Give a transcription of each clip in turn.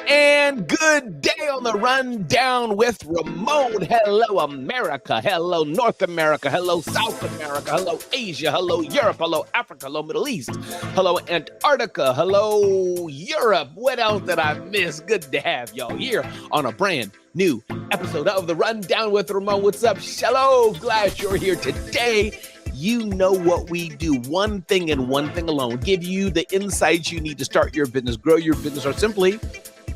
And good day on the rundown with Ramon. Hello, America. Hello, North America. Hello, South America. Hello, Asia. Hello, Europe. Hello, Africa. Hello, Middle East. Hello, Antarctica. Hello, Europe. What else did I miss? Good to have y'all here on a brand new episode of the Rundown with Ramon. What's up? Shalom. Glad you're here today. You know what we do. One thing and one thing alone. Give you the insights you need to start your business, grow your business, or simply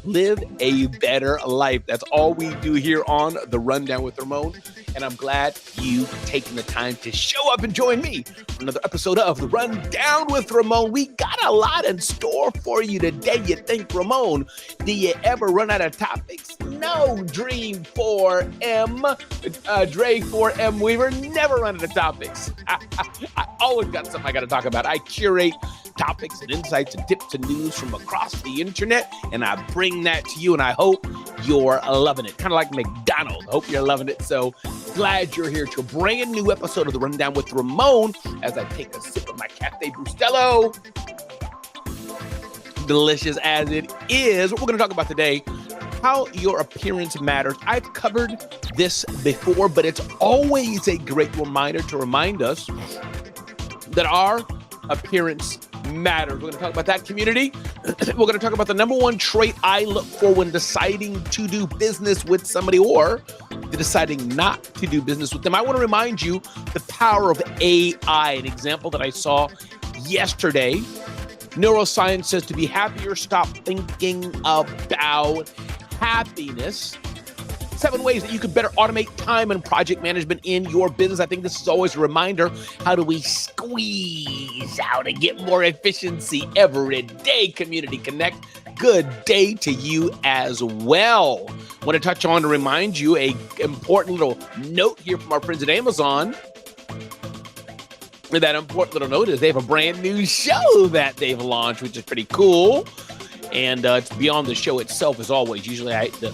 live a better life. That's all we do here on the Rundown with Ramon. And I'm glad you've taken the time to show up and join me for another episode of the Rundown with Ramon. We got a lot in store for you today. You think, Ramon, do you ever run out of topics? No, Dream 4M, Dre 4M Weaver, never run out of topics. I always got something I got to talk about. I curate topics and insights and tips and news from across the internet, and I bring that to you, and I hope you're loving it. Kind of like McDonald's. I hope you're loving it. So glad you're here to a brand new episode of the Rundown with Ramon as I take a sip of my Cafe Bustelo. Delicious as it is. What we're going to talk about today, how your appearance matters. I've covered this before, but it's always a great reminder to remind us that our appearance matters. We're going to talk about that, community. We're going to talk about the number one trait I look for when deciding to do business with somebody or deciding not to do business with them. I want to remind you the power of AI. An example that I saw yesterday. Neuroscience says to be happier, stop thinking about happiness. 7 ways that you can better automate time and project management in your business. I think this is always a reminder. How do we squeeze out and get more efficiency every day? Community Connect. Good day to you as well. Want to touch on to remind you a important little note here from our friends at Amazon. That important little note is they have a brand new show that they've launched, which is pretty cool. And it's beyond the show itself, as always. Usually the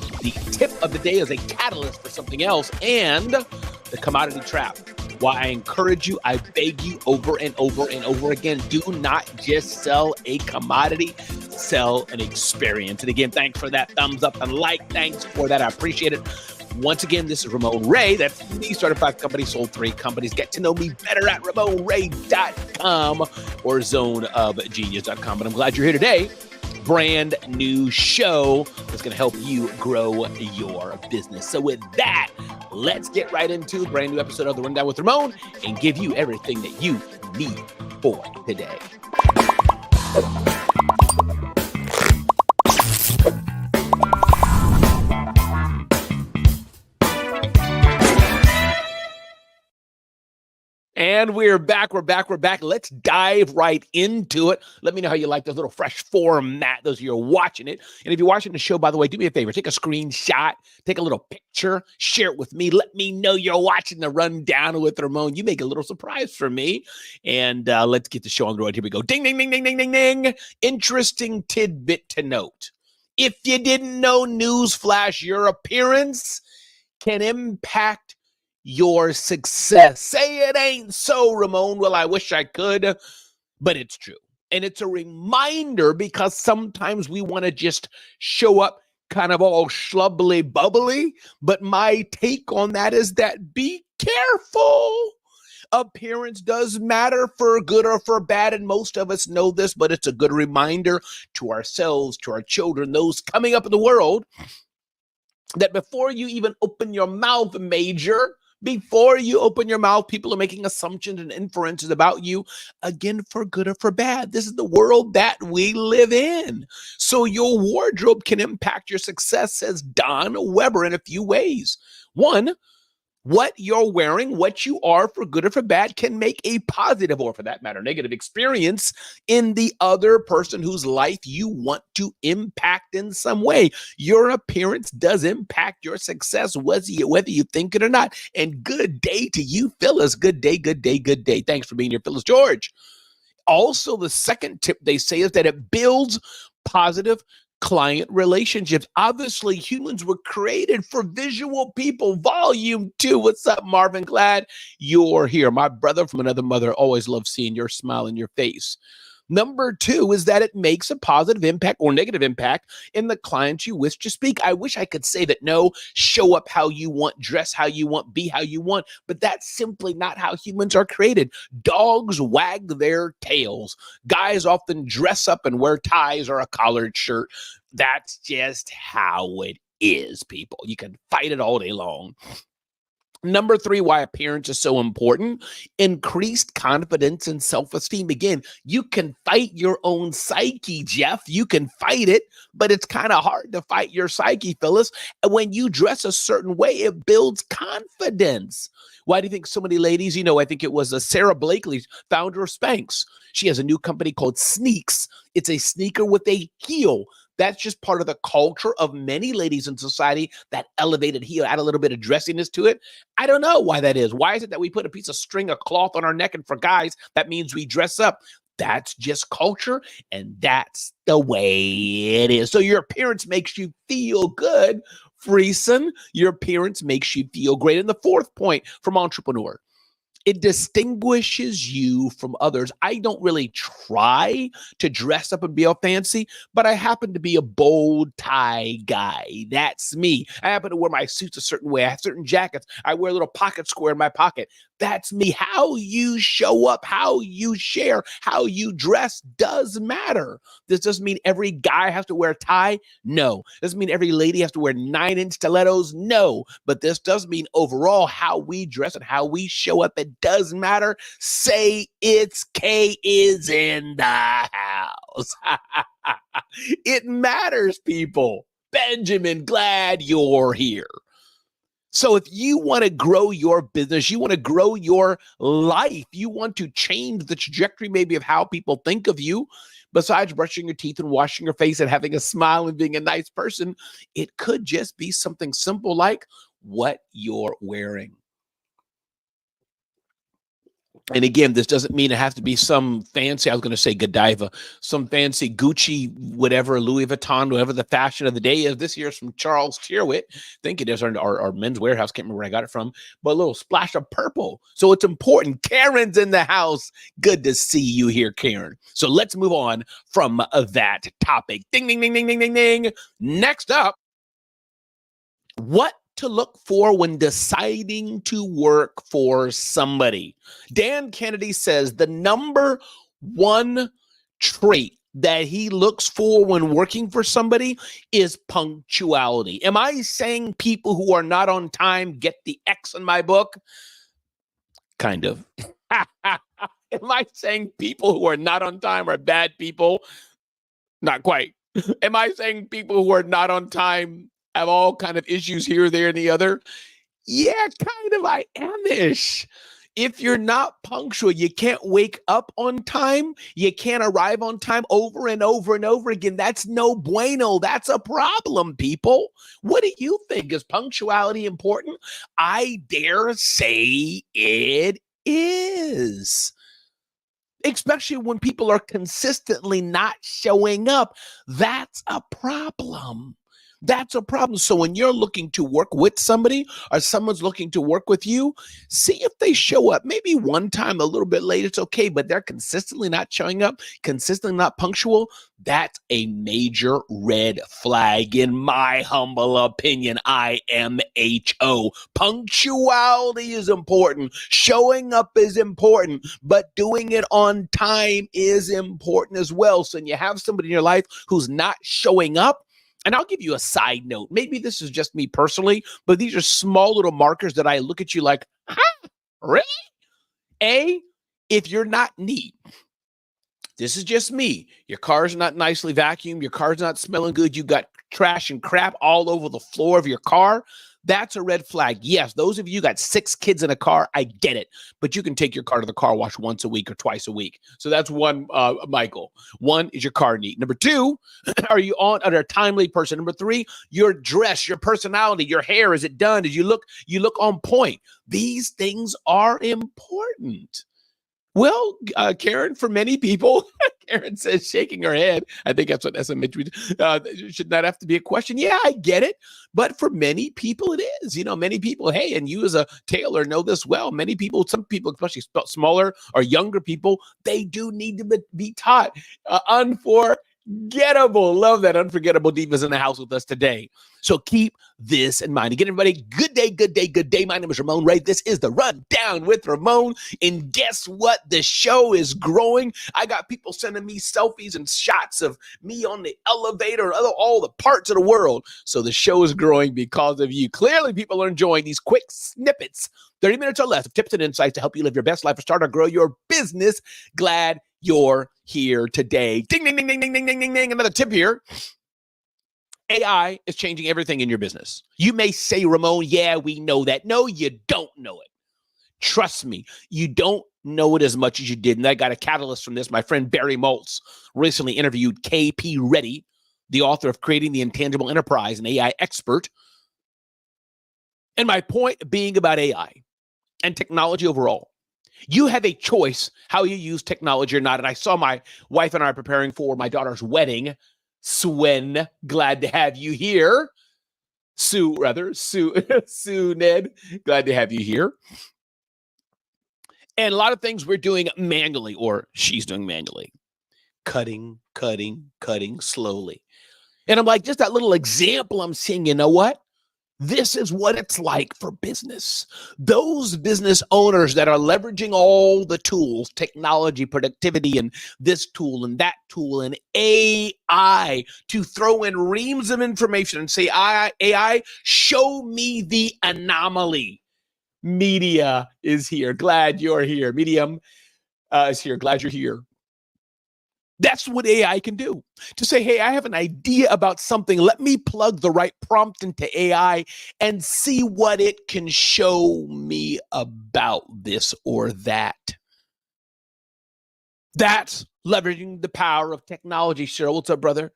tip of the day is a catalyst for something else, and the commodity trap. Why I encourage you, I beg you over and over and over again, do not just sell a commodity, sell an experience. And again, thanks for that thumbs up and like. Thanks for that. I appreciate it. Once again, this is Ramon Ray. That's me, started 5 companies, sold 3 companies. Get to know me better at RamonRay.com or zoneofgenius.com. But I'm glad you're here today. Brand new show that's going to help you grow your business. So with that, let's get right into a brand new episode of the Rundown with Ramon and give you everything that you need for today. And we're back. Let's dive right into it. Let me know how you like this little fresh format, those of you who are watching it. And if you're watching the show, by the way, do me a favor. Take a screenshot, take a little picture, share it with me. Let me know you're watching the Rundown with Ramon. You make a little surprise for me. And let's get the show on the road. Here we go. Ding, ding, ding, ding, ding, ding, ding. Interesting tidbit to note. If you didn't know, newsflash, your appearance can impact your success. Say it ain't so, Ramon. Well, I wish I could, but it's true. And it's a reminder because sometimes we want to just show up kind of all schlubbly bubbly. But my take on that is that be careful. Appearance does matter for good or for bad, and most of us know this, but it's a good reminder to ourselves, to our children, those coming up in the world, that before you even open your mouth, before you open your mouth, people are making assumptions and inferences about you, again, for good or for bad. This is the world that we live in. So your wardrobe can impact your success, says Don Weber, in a few ways. One, what you're wearing, what you are, for good or for bad, can make a positive, or for that matter, negative experience in the other person whose life you want to impact in some way. Your appearance does impact your success, whether you think it or not. And good day to you, Phyllis. Good day, good day, good day. Thanks for being here, Phyllis George. Also, the second tip they say is that it builds positive client relationships. Obviously, humans were created for visual people. Volume 2. What's up, Marvin? Glad you're here. My brother from another mother, always love seeing your smile in your face. Number two is that it makes a positive impact or negative impact in the clients you wish to speak. I wish I could say that no, show up how you want, dress how you want, be how you want, but that's simply not how humans are created. Dogs wag their tails. Guys often dress up and wear ties or a collared shirt. That's just how it is, people. You can fight it all day long. Number three, why appearance is so important: increased confidence and self-esteem. Again, you can fight your own psyche, Jeff. You can fight it, but it's kind of hard to fight your psyche, Phyllis. And when you dress a certain way, it builds confidence. Why do you think so many ladies, I think it was Sarah Blakely, founder of Spanx. She has a new company called Sneaks. It's a sneaker with a heel. That's just part of the culture of many ladies in society, that elevated heel, add a little bit of dressiness to it. I don't know why that is. Why is it that we put a piece of string of cloth on our neck, and for guys, that means we dress up? That's just culture, and that's the way it is. So your appearance makes you feel good, Friesen. Your appearance makes you feel great. And the fourth point from Entrepreneur: it distinguishes you from others. I don't really try to dress up and be all fancy, but I happen to be a bold tie guy. That's me. I happen to wear my suits a certain way. I have certain jackets. I wear a little pocket square in my pocket. That's me. How you show up, how you share, how you dress does matter. This doesn't mean every guy has to wear a tie. No. Doesn't mean every lady has to wear 9-inch stilettos. No. But this does mean overall how we dress and how we show up, it does matter. Say it's K is in the house. It matters, people. Benjamin, glad you're here. So if you want to grow your business, you want to grow your life, you want to change the trajectory maybe of how people think of you, besides brushing your teeth and washing your face and having a smile and being a nice person, it could just be something simple like what you're wearing. And again, this doesn't mean it has to be some fancy, I was going to say Godiva, some fancy Gucci, whatever, Louis Vuitton, whatever the fashion of the day is. This year's from Charles Tyrwhitt. I think it is our Men's Warehouse. Can't remember where I got it from, but a little splash of purple. So it's important. Karen's in the house. Good to see you here, Karen. So let's move on from that topic. Ding, ding, ding, ding, ding, ding, ding. Next up, what to look for when deciding to work for somebody. Dan Kennedy says the number one trait that he looks for when working for somebody is punctuality. Am I saying people who are not on time get the X in my book? Kind of. Am I saying people who are not on time are bad people? Not quite. Am I saying people who are not on time have all kind of issues here, there, and the other? Yeah, kind of. I am-ish. If you're not punctual, you can't wake up on time. You can't arrive on time over and over and over again. That's no bueno. That's a problem, people. What do you think? Is punctuality important? I dare say it is. Especially when people are consistently not showing up. That's a problem. That's a problem. So when you're looking to work with somebody or someone's looking to work with you, see if they show up. Maybe one time a little bit late, it's okay, but they're consistently not showing up, consistently not punctual. That's a major red flag in my humble opinion. IMHO. Punctuality is important. Showing up is important, but doing it on time is important as well. So when you have somebody in your life who's not showing up, and I'll give you a side note. Maybe this is just me personally, but these are small little markers that I look at you like, huh? Really? A, if you're not neat. This is just me. Your car's not nicely vacuumed. Your car's not smelling good. You got trash and crap all over the floor of your car. That's a red flag. Yes, those of you got 6 kids in a car, I get it. But you can take your car to the car wash once a week or twice a week. So that's one, Michael. 1, is your car neat? Number 2, are you on a timely person? Number 3, your dress, your personality, your hair, is it done? Did you look on point? These things are important. Well, Karen, for many people, Karen says, shaking her head. I think that's what SMH should not have to be a question. Yeah, I get it. But for many people, it is. Many people, hey, and you as a tailor know this well. Many people, some people, especially smaller or younger people, they do need to be taught. Unforgettable. Love that. Unforgettable Divas in the house with us today. So keep this in mind. Again, everybody, good day, good day, good day. My name is Ramon Ray. This is the Rundown with Ramon. And guess what? The show is growing. I got people sending me selfies and shots of me on the elevator and all the parts of the world. So the show is growing because of you. Clearly, people are enjoying these quick snippets, 30 minutes or less of tips and insights to help you live your best life or start or grow your business. Glad you're here today. Ding, ding, ding, ding, ding, ding, ding, ding, ding. Another tip here. AI is changing everything in your business. You may say, Ramon, yeah, we know that. No, you don't know it. Trust me, you don't know it as much as you did. And I got a catalyst from this. My friend Barry Maltz recently interviewed KP Reddy, the author of Creating the Intangible Enterprise, an AI expert. And my point being about AI and technology overall, you have a choice how you use technology or not. And I saw my wife and I preparing for my daughter's wedding. Swen, glad to have you here. Sue, Ned, glad to have you here. And a lot of things we're doing manually, or she's doing manually. Cutting slowly. And I'm like, just that little example I'm seeing, you know what? This is what it's like for business. Those business owners that are leveraging all the tools, technology, productivity, and this tool and that tool and AI to throw in reams of information and say, AI, show me the anomaly. Media is here. Glad you're here. Medium is here. Glad you're here. That's what AI can do. To say, hey, I have an idea about something. Let me plug the right prompt into AI and see what it can show me about this or that. That's leveraging the power of technology. Cheryl, what's up, brother?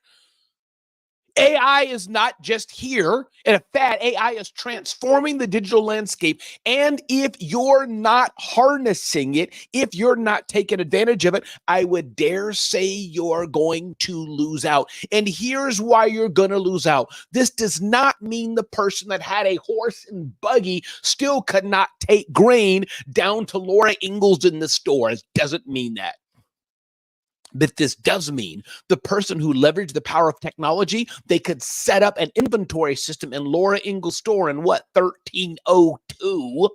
AI is not just here in a fad. AI is transforming the digital landscape. And if you're not harnessing it, if you're not taking advantage of it, I would dare say you're going to lose out. And here's why you're going to lose out. This does not mean the person that had a horse and buggy still could not take grain down to Laura Ingalls in the store. It doesn't mean that. But this does mean the person who leveraged the power of technology, they could set up an inventory system in Laura Ingalls' store in 1302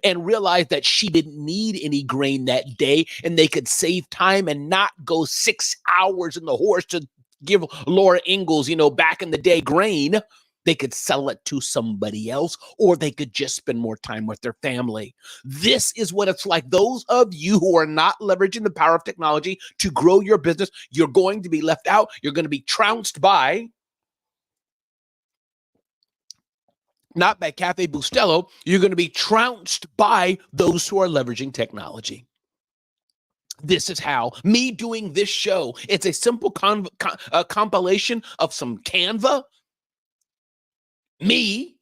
and realize that she didn't need any grain that day, and they could save time and not go 6 hours in the horse to give Laura Ingalls, back in the day grain. They could sell it to somebody else, or they could just spend more time with their family. This is what it's like. Those of you who are not leveraging the power of technology to grow your business, you're going to be left out. You're going to be trounced by, not by Cafe Bustelo, you're going to be trounced by those who are leveraging technology. This is how me doing this show, it's a simple compilation of some Canva, me,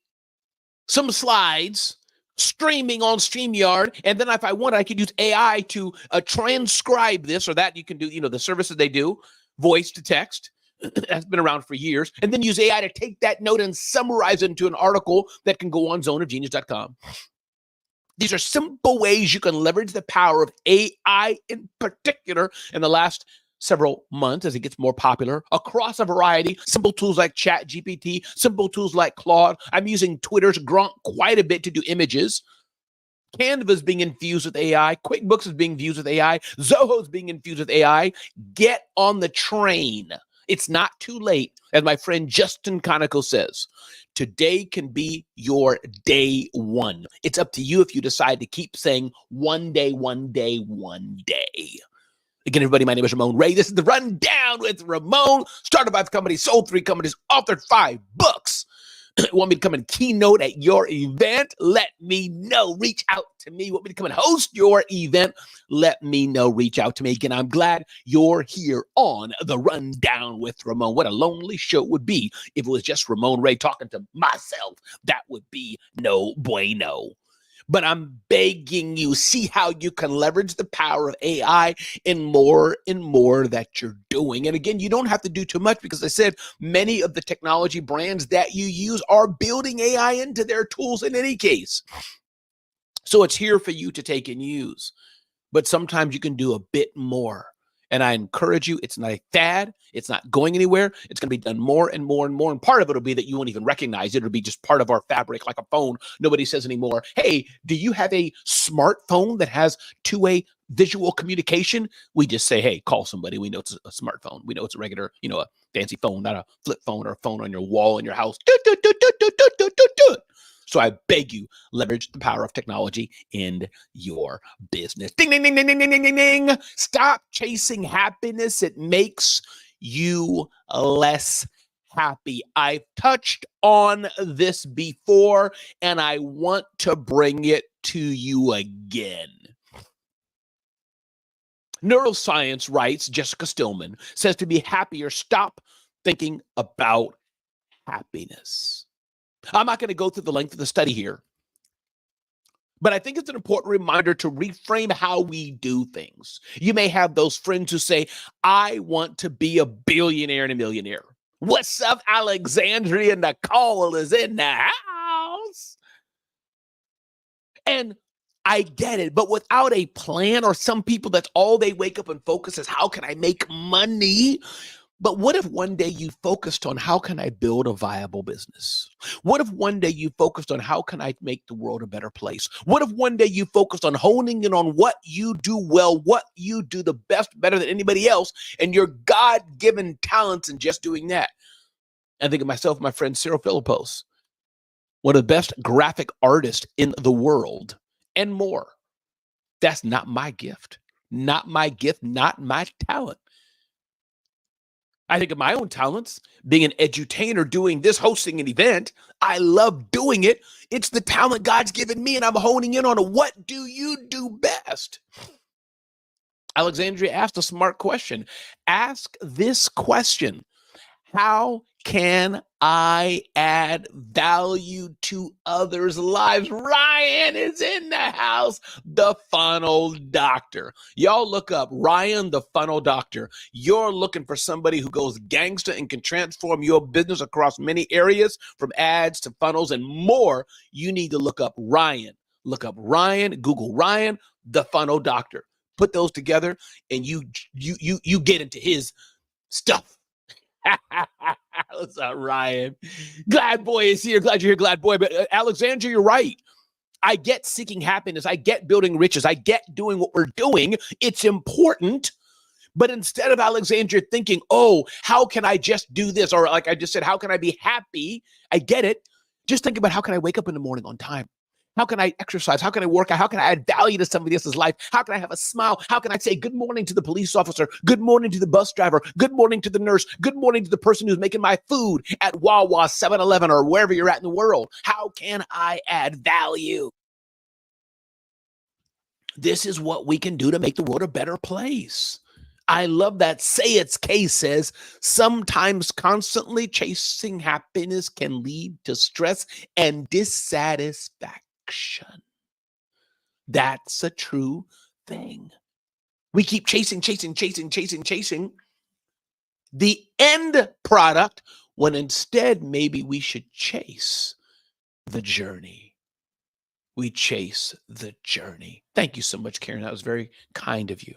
some slides, streaming on StreamYard, and then if I want, I could use AI to transcribe this or that. You can do, the services they do, voice to text. That's been around for years. And then use AI to take that note and summarize it into an article that can go on zoneofgenius.com. These are simple ways you can leverage the power of AI in particular in the last several months as it gets more popular across a variety. Simple tools like ChatGPT, simple tools like Claude. I'm using Twitter's Grok quite a bit to do images. Canva is being infused with AI. QuickBooks is being infused with AI. Zoho is being infused with AI. Get on the train. It's not too late. As my friend Justin Conoco says, today can be your day one. It's up to you if you decide to keep saying one day, one day, one day. Again, everybody, my name is Ramon Ray. This is the Rundown with Ramon. Started 5 companies, sold 3 companies, authored 5 books. Want me to come and keynote at your event? Let me know. Reach out to me. Want me to come and host your event? Let me know. Reach out to me. Again, I'm glad you're here on the Rundown with Ramon. What a lonely show it would be if it was just Ramon Ray talking to myself. That would be no bueno. But I'm begging you, see how you can leverage the power of AI in more and more that you're doing. And again, you don't have to do too much because I said many of the technology brands that you use are building AI into their tools in any case. So it's here for you to take and use. But sometimes you can do a bit more. And I encourage you, it's not a fad. It's not going anywhere. It's going to be done more and more and more. And part of it will be that you won't even recognize it. It'll be just part of our fabric, like a phone. Nobody says anymore, hey, do you have a smartphone that has two-way visual communication? We just say, hey, call somebody. We know it's a smartphone. We know it's a regular, a fancy phone, not a flip phone or a phone on your wall in your house. So I beg you, leverage the power of technology in your business. Ding, ding, ding, ding, ding, ding, ding, ding, ding. Stop chasing happiness. It makes you less happy. I've touched on this before, and I want to bring it to you again. Neuroscience writes, Jessica Stillman says to be happier, stop thinking about happiness. I'm not going to go through the length of the study here, but I think it's an important reminder to reframe how we do things. You may have those friends who say, I want to be a billionaire and a millionaire. What's up, Alexandria? Nicole is in the house. And I get it, but without a plan, or some people, that's all they wake up and focus is, how can I make money? But what if one day you focused on, how can I build a viable business? What if one day you focused on, how can I make the world a better place? What if one day you focused on honing in on what you do well, what you do the best, better than anybody else, and your God-given talents in just doing that? I think of myself, my friend Cyril Philippos, one of the best graphic artists in the world, and more. That's not my gift, not my talent. I think of my own talents, being an edutainer, doing this, hosting an event. I love doing it. It's the talent God's given me, and I'm honing in on it. What do you do best? Alexandria asked a smart question. Ask this question: how can I add value to others' lives? Ryan is in the house, the funnel doctor. Y'all look up Ryan, the funnel doctor. You're looking for somebody who goes gangster and can transform your business across many areas, from ads to funnels and more. You need to look up Ryan. Look up Ryan, Google Ryan, the funnel doctor. Put those together and you get into his stuff. What's up, Ryan? Glad Boy is here. Glad you're here, Glad Boy. But Alexandria, you're right. I get seeking happiness. I get building riches. I get doing what we're doing. It's important. But instead of Alexandria thinking, oh, how can I just do this? Or like I just said, how can I be happy? I get it. Just think about, how can I wake up in the morning on time? How can I exercise? How can I work out? How can I add value to somebody else's life? How can I have a smile? How can I say good morning to the police officer? Good morning to the bus driver. Good morning to the nurse. Good morning to the person who's making my food at Wawa, 7-Eleven, or wherever you're at in the world. How can I add value? This is what we can do to make the world a better place. I love that. Say It's K says, sometimes constantly chasing happiness can lead to stress and dissatisfaction. That's a true thing. We keep chasing the end product, when instead maybe we should chase the journey. We chase the journey. Thank you so much, Karen. That was very kind of you.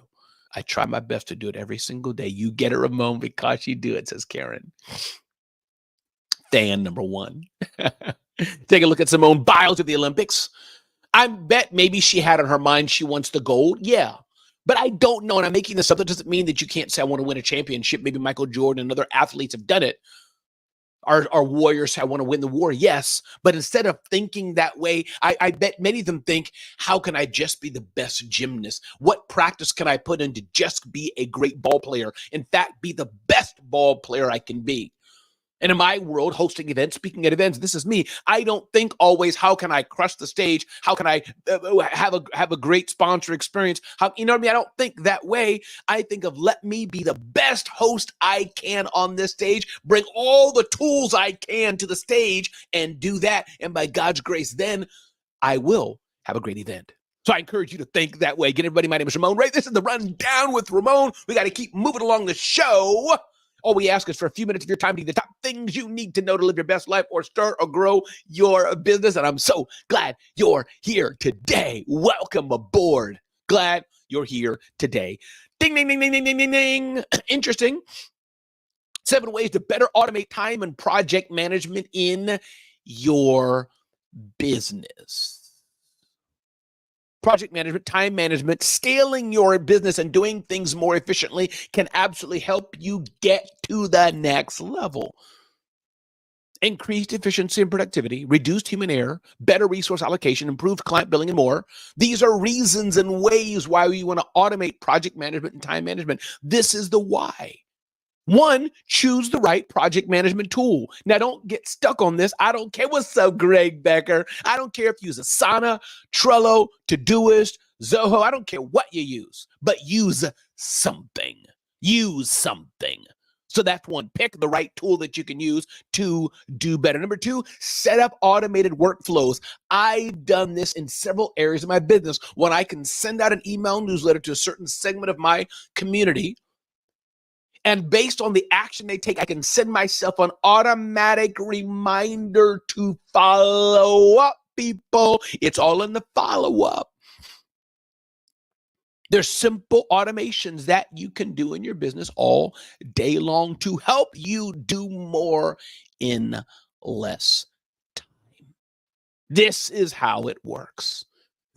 I try my best to do it every single day. You get it, Ramon, because you do it, says Karen. Fan number one. Take a look at Simone Biles at the Olympics. I bet maybe she had on her mind she wants the gold. Yeah. But I don't know, and I'm making this up. That doesn't mean that you can't say, I want to win a championship. Maybe Michael Jordan and other athletes have done it. Our warriors say, I want to win the war. Yes. But instead of thinking that way, I bet many of them think, how can I just be the best gymnast? What practice can I put in to just be a great ball player? In fact, be the best ball player I can be. And in my world, hosting events, speaking at events, this is me. I don't think always, how can I crush the stage? How can I have a great sponsor experience? How, you know what I mean? I don't think that way. I think of, let me be the best host I can on this stage, bring all the tools I can to the stage and do that. And by God's grace, then I will have a great event. So I encourage you to think that way. Again, everybody, my name is Ramon Ray. This is the Rundown with Ramon. We got to keep moving along the show. All we ask is for a few minutes of your time to get the top things you need to know to live your best life or start or grow your business. And I'm so glad you're here today. Welcome aboard. Glad you're here today. Ding, ding, ding, ding, ding, ding, ding, ding. Interesting. 7 ways to better automate time and project management in your business. Project management, time management, scaling your business and doing things more efficiently can absolutely help you get to the next level. Increased efficiency and productivity, reduced human error, better resource allocation, improved client billing, and more. These are reasons and ways why we want to automate project management and time management. This is the why. 1, choose the right project management tool. Now, don't get stuck on this. I don't care. What's up, Greg Becker? I don't care if you use Asana, Trello, Todoist, Zoho. I don't care what you use, but use something. Use something. So that's 1. Pick the right tool that you can use to do better. Number 2, set up automated workflows. I've done this in several areas of my business when I can send out an email newsletter to a certain segment of my community. And based on the action they take, I can send myself an automatic reminder to follow up, people. It's all in the follow-up. There's simple automations that you can do in your business all day long to help you do more in less time. This is how it works.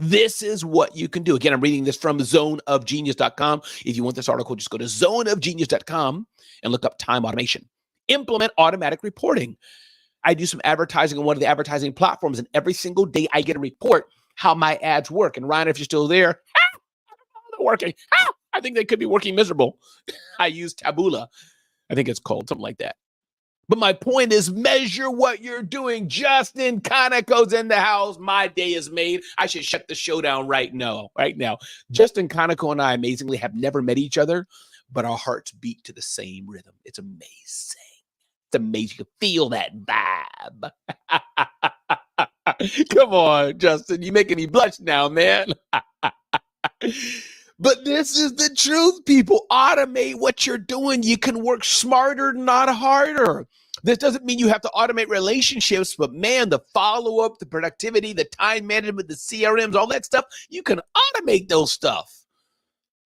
This is what you can do. Again, I'm reading this from zoneofgenius.com. If you want this article, just go to zoneofgenius.com and look up time automation. Implement automatic reporting. I do some advertising on one of the advertising platforms, and every single day I get a report how my ads work. And Ryan, if you're still there, they're working. I think they could be working miserable. I use Taboola. I think it's called something like that. But my point is, measure what you're doing. Justin Conoco's in the house. My day is made. I should shut the show down right now. Justin Conoco and I amazingly have never met each other, but our hearts beat to the same rhythm. It's amazing. It's amazing. You can feel that vibe. Come on, Justin. You're making me blush now, man. But this is the truth, people. Automate what you're doing. You can work smarter, not harder. This doesn't mean you have to automate relationships, but man, the follow-up, the productivity, the time management, the CRMs, all that stuff, you can automate those stuff.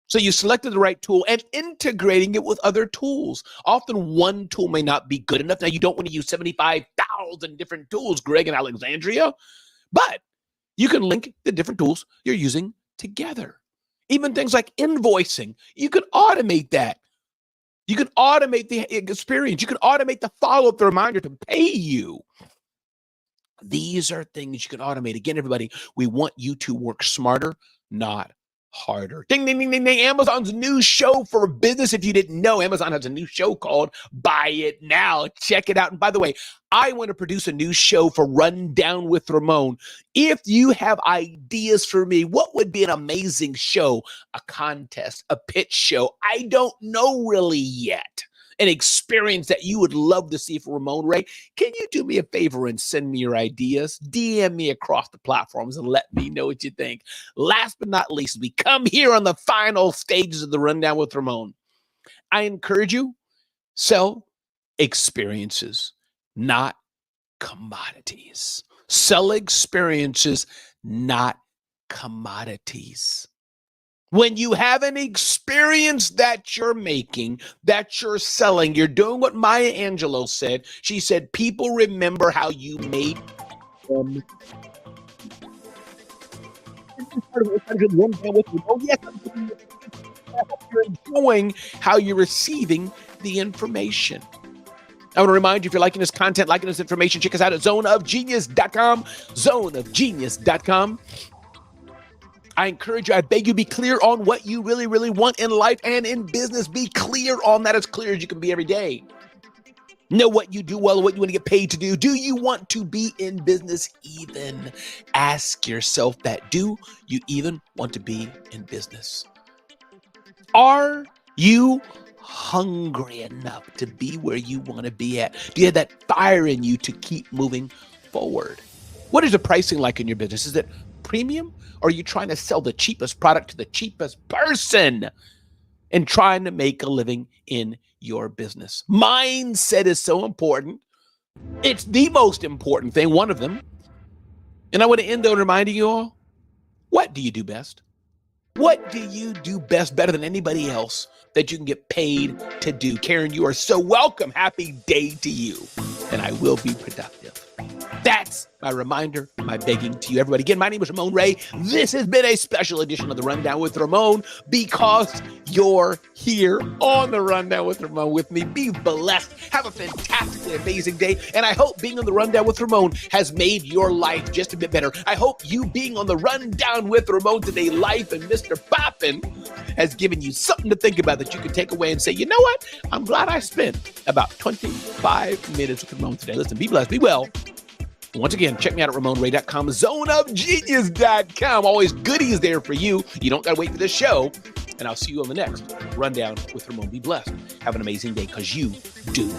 So you selected the right tool and integrating it with other tools. Often one tool may not be good enough. Now, you don't want to use 75,000 different tools, Greg and Alexandria, but you can link the different tools you're using together. Even things like invoicing, you can automate that. You can automate the experience. You can automate the follow-up, the reminder to pay you. These are things you can automate. Again, everybody, we want you to work smarter, not harder. Ding, ding, ding, ding, ding. Amazon's new show for business. If you didn't know, Amazon has a new show called Buy It Now. Check it out. And by the way, I want to produce a new show for Rundown with Ramon. If you have ideas for me, what would be an amazing show? A contest, a pitch show? I don't know really yet. An experience that you would love to see for Ramon Ray. Can you do me a favor and send me your ideas? DM me across the platforms and let me know what you think. Last but not least, we come here on the final stages of the Rundown with Ramon. I encourage you, sell experiences, not commodities. Sell experiences, not commodities. When you have an experience that you're making, that you're selling, you're doing what Maya Angelou said. She said, people remember how you made them. Oh, yes, you're enjoying how you're receiving the information. I want to remind you, if you're liking this content, liking this information, check us out at zoneofgenius.com, zoneofgenius.com. I encourage you, I beg you, be clear on what you really, really want in life and in business. Be clear on that, as clear as you can be every day. Know what you do well, what you want to get paid to do. Do you want to be in business even? Ask yourself that. Do you even want to be in business? Are you hungry enough to be where you want to be at? Do you have that fire in you to keep moving forward? What is the pricing like in your business? Is it premium? Or are you trying to sell the cheapest product to the cheapest person and trying to make a living in your business? Mindset is so important. It's the most important thing, one of them. And I want to end on reminding you all, what do you do best? What do you do best, better than anybody else, that you can get paid to do? Karen, you are so welcome. Happy day to you. And I will be productive. That's my reminder, my begging to you, everybody. Again, my name is Ramon Ray. This has been a special edition of The Rundown with Ramon because you're here on The Rundown with Ramon with me. Be blessed. Have a fantastically amazing day. And I hope being on The Rundown with Ramon has made your life just a bit better. I hope you being on The Rundown with Ramon today, life and Mr. Poppin' has given you something to think about that you can take away and say, you know what? I'm glad I spent about 25 minutes with Ramon today. Listen, be blessed, be well. Once again, check me out at RamonRay.com, zoneofgenius.com. Always goodies there for you. You don't got to wait for this show. And I'll see you on the next Rundown with Ramon. Be blessed. Have an amazing day because you do